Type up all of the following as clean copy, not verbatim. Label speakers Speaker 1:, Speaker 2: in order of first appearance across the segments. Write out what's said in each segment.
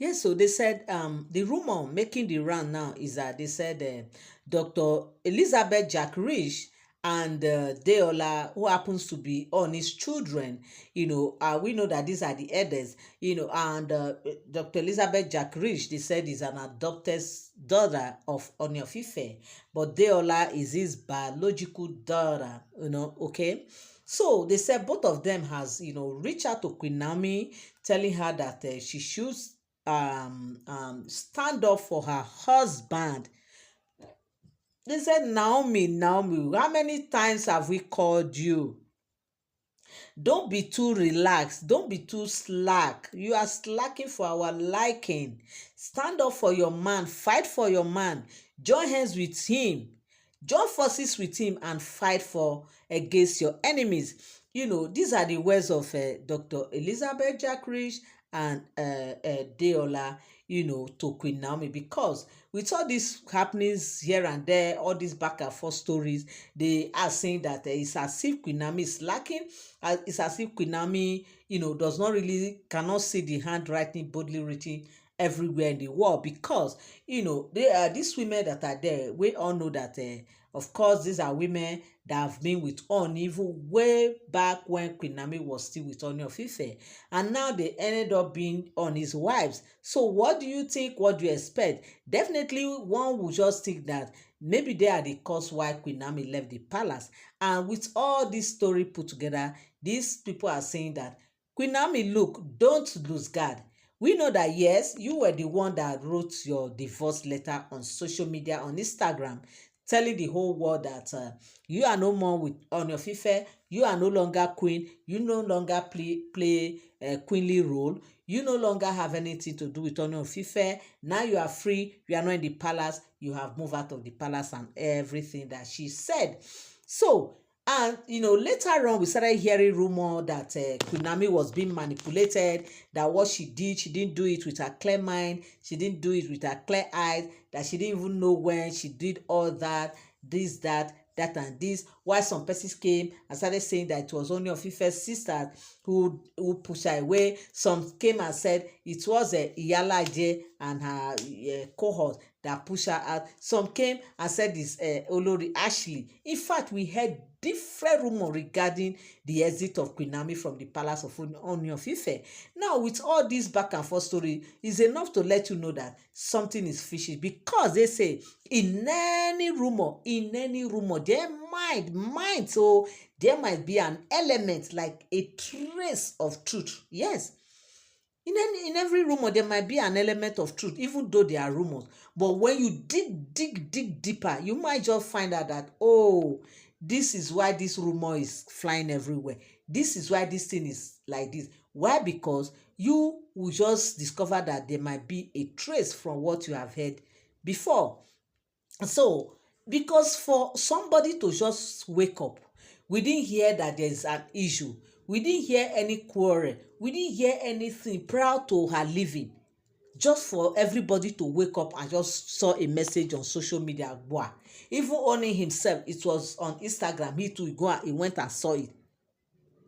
Speaker 1: Yes, so they said the rumor making the round now is that they said Dr. Elizabeth Jack Rich and Deola, who happens to be on his children, we know that these are the elders, and Dr. Elizabeth Jack Rich, they said, is an adopted daughter of Ooni Of Ife, but Deola is his biological daughter, okay. So they said both of them has, reached out to Queen Naomi, telling her that she should stand up for her husband. They said, Naomi, how many times have we called you? Don't be too relaxed. Don't be too slack. You are slacking for our liking. Stand up for your man. Fight for your man. Join hands with him. Join forces with him and fight for against your enemies. These are the words of Dr. Elizabeth Jack Rich and Deola, to Queen Naomi, because with all these happenings here and there, all these back and forth stories, they are saying that it's as if Queen Naomi is lacking. It's as if Queen Naomi, does not really, cannot see the handwriting boldly written everywhere in the world, because they are these women that are there. We all know that of course these are women that have been with Ooni even way back when Queen Naomi was still with Ooni of Ife, and now they ended up being on his wives. So what do you think? What do you expect? Definitely one would just think that maybe they are the cause why Queen Naomi left the palace. And with all this story put together, these people are saying that Queen Naomi, look, don't lose guard. We know that yes, you were the one that wrote your divorce letter on social media, on Instagram, telling the whole world that you are no more with Ooni of Ife, you are no longer queen, you no longer play a queenly role, you no longer have anything to do with Ooni of Ife. Now you are free, you are not in the palace, you have moved out of the palace and everything that she said. So, and later on, we started hearing rumor that Queen Naomi was being manipulated, that what she didn't do it with her clear mind, she didn't do it with her clear eyes, that she didn't even know when she did all that, this, that and this. Why some persons came and started saying that it was only of Ife's sister who pushed her away. Some came and said it was iyalaje and her cohort that pushed her out. Some came and said it's Olori Ashley. In fact, we heard different rumor regarding the exit of Queen Naomi from the palace of Ooni of Ife. Now, with all this back and forth story, is enough to let you know that something is fishy, because they say in any rumor, there might be an element, like a trace of truth. Yes, in every rumor there might be an element of truth, even though they are rumors. But when you dig deeper, you might just find out that, oh, this is why this rumor is flying everywhere, this is why this thing is like this. Why? Because you will just discover that there might be a trace from what you have heard before. So, because for somebody to just wake up, we didn't hear that there's an issue, we didn't hear any quarrel, we didn't hear anything prior to her leaving, just for everybody to wake up and just saw a message on social media. Wow. Even Ooni himself, it was on Instagram, he went and saw it,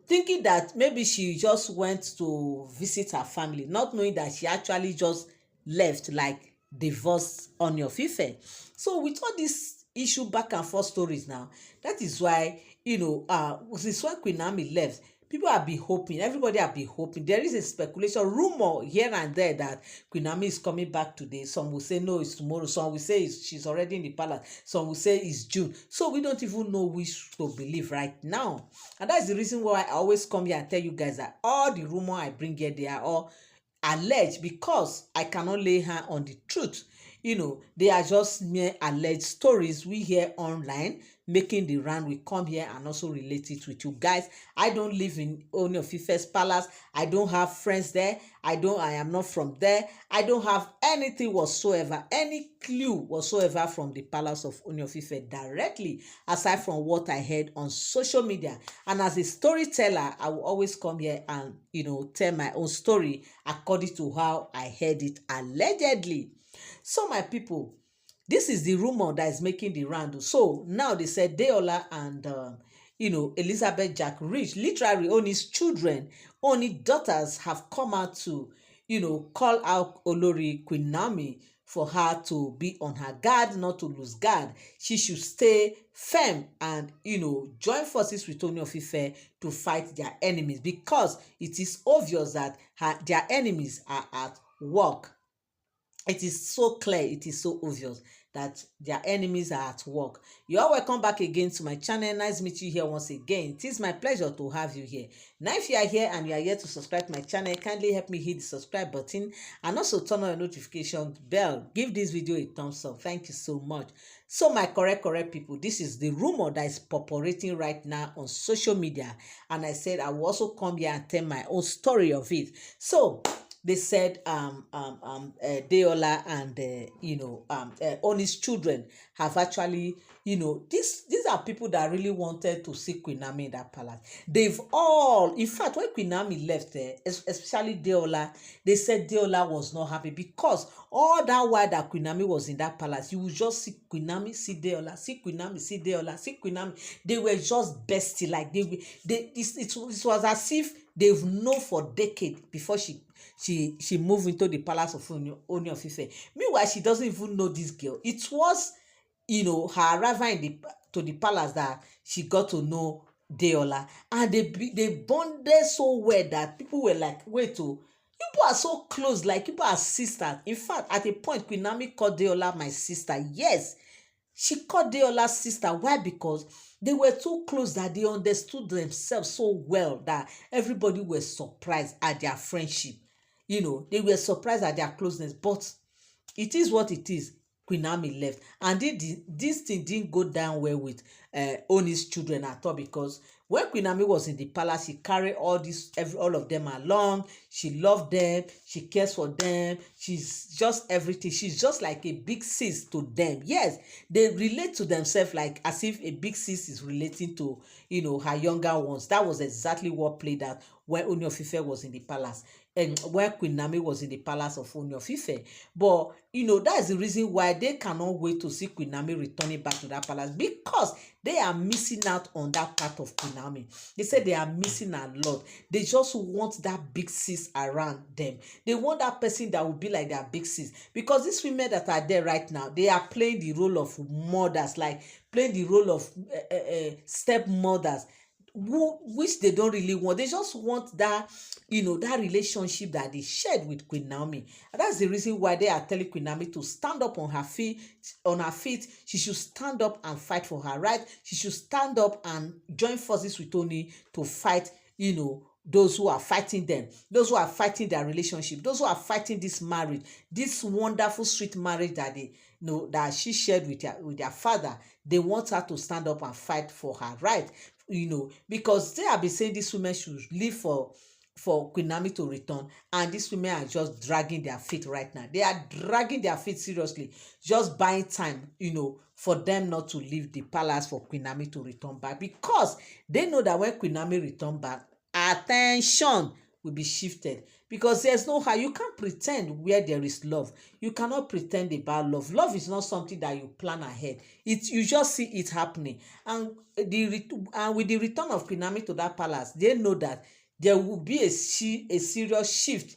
Speaker 1: thinking that maybe she just went to visit her family, not knowing that she actually just left, like divorced Ooni of Ife. So with all this issue back and forth stories now, that is why, since when Queen Naomi left, people have been hoping, everybody have been hoping. There is a speculation, rumor here and there that Queen Naomi is coming back today. Some will say no, it's tomorrow. Some will say she's already in the palace. Some will say it's June. So we don't even know which to believe right now. And that's the reason why I always come here and tell you guys that all the rumor I bring here, they are all alleged, because I cannot lay hand on the truth. They are just mere alleged stories we hear online making the round. We come here and also relate it with you guys. I don't live in Ooni of Ife's palace. I don't have friends there. I am not from there. I don't have anything whatsoever, any clue whatsoever from the palace of Ooni of Ife directly, aside from what I heard on social media. And as a storyteller, I will always come here and tell my own story according to how I heard it allegedly. So my people, this is the rumor that is making the round. So now they said Deola and Elizabeth Jack Rich, literally Ooni's children, Ooni daughters, have come out to call out Olori Queen Naomi for her to be on her guard, not to lose guard. She should stay firm and, join forces with Ooni of Ife to fight their enemies, because it is obvious that their enemies are at work. It is so clear, it is so obvious that their enemies are at work. You are welcome back again to my channel. Nice to meet you here once again. It is my pleasure to have you here. Now, if you are here and you are here to subscribe to my channel, kindly help me hit the subscribe button and also turn on your notification bell. Give this video a thumbs up. Thank you so much. So my correct people, this is the rumor that is populating right now on social media, and I said I will also come here and tell my own story of it. So they said Deola and Ooni's children have actually, these are people that really wanted to see Queen Naomi in that palace. They've all, in fact, when Queen Naomi left there, especially Deola, they said Deola was not happy, because all that while that Queen Naomi was in that palace, you would just see Queen Naomi, see Deola, see Queen Naomi, see Deola, see Queen Naomi. They were just bestie, like it was as if they've known for decades before she moved into the palace of Ooni of Ife. Meanwhile, she doesn't even know this girl. It was, her arrival to the palace that she got to know Deola, and they bonded so well that people were like, wait, you people are so close, like people are sisters. In fact, at a point, Queen Naomi called Deola my sister. Yes, she called Deola's sister. Why? Because they were too close that they understood themselves so well that everybody was surprised at their friendship. They were surprised at their closeness, but it is what it is. Queen Naomi left, and this thing didn't go down well with Ooni's children at all, because when Queen Naomi was in the palace, she carried all of them along. She loved them, she cares for them, she's just everything. She's just like a big sis to them. Yes, they relate to themselves like as if a big sis is relating to her younger ones. That was exactly what played out when Ooni of Ife was in the palace, and when Queen Naomi was in the palace of Ooni of Ife. But that's the reason why they cannot wait to see Queen Naomi returning back to that palace, because they are missing out on that part of Queen Naomi. They said they are missing a lot. They just want that big sis around them. They want that person that will be like their big sis, because these women that are there right now, they are playing the role of mothers, like playing the role of stepmothers, which they don't really want. They just want that, that relationship that they shared with Queen Naomi. And that's the reason why they are telling Queen Naomi to stand up on her feet. She should stand up and fight for her right. She should stand up and join forces with Ooni to fight, those who are fighting them, those who are fighting their relationship, those who are fighting this marriage, this wonderful sweet marriage that that she shared with their father. They want her to stand up and fight for her right, because they have been saying these women should leave for Queen Naomi to return, and these women are just dragging their feet right now. They are dragging their feet seriously, just buying time, for them not to leave the palace for Queen Naomi to return back, because they know that when Queen Naomi return back, attention will be shifted, because there's no how you can't pretend where there is love. You cannot pretend about love. Love is not something that you plan ahead. You just see it happening, and with the return of Queen Naomi to that palace, they know that there will be a serious shift,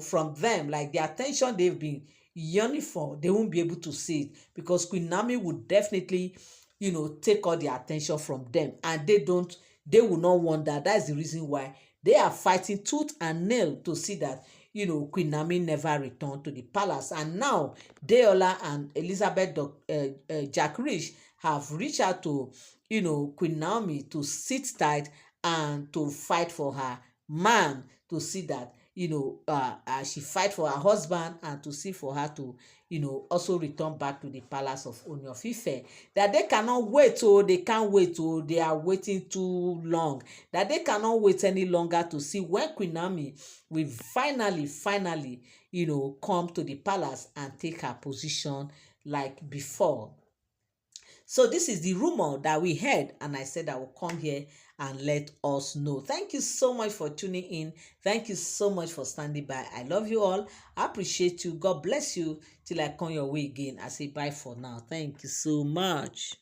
Speaker 1: from them. Like the attention they've been yearning for, they won't be able to see it, because Queen Naomi would definitely, take all the attention from them, and they will not want that. That's the reason why they are fighting tooth and nail to see that, Queen Naomi never returned to the palace. And now Deola and Elizabeth Jack Rich have reached out to, Queen Naomi to sit tight and to fight for her man, to see that, she fight for her husband, and to see for her to, also return back to the palace of Ooni of Ife. That they cannot wait, they can't wait, they are waiting too long. That they cannot wait any longer to see when Queen Naomi will finally, come to the palace and take her position like before. So this is the rumor that we heard, and I said I will come here and let us know. Thank you so much for tuning in. Thank you so much for standing by. I love you all. I appreciate you. God bless you. Till I come your way again, I say bye for now. Thank you so much.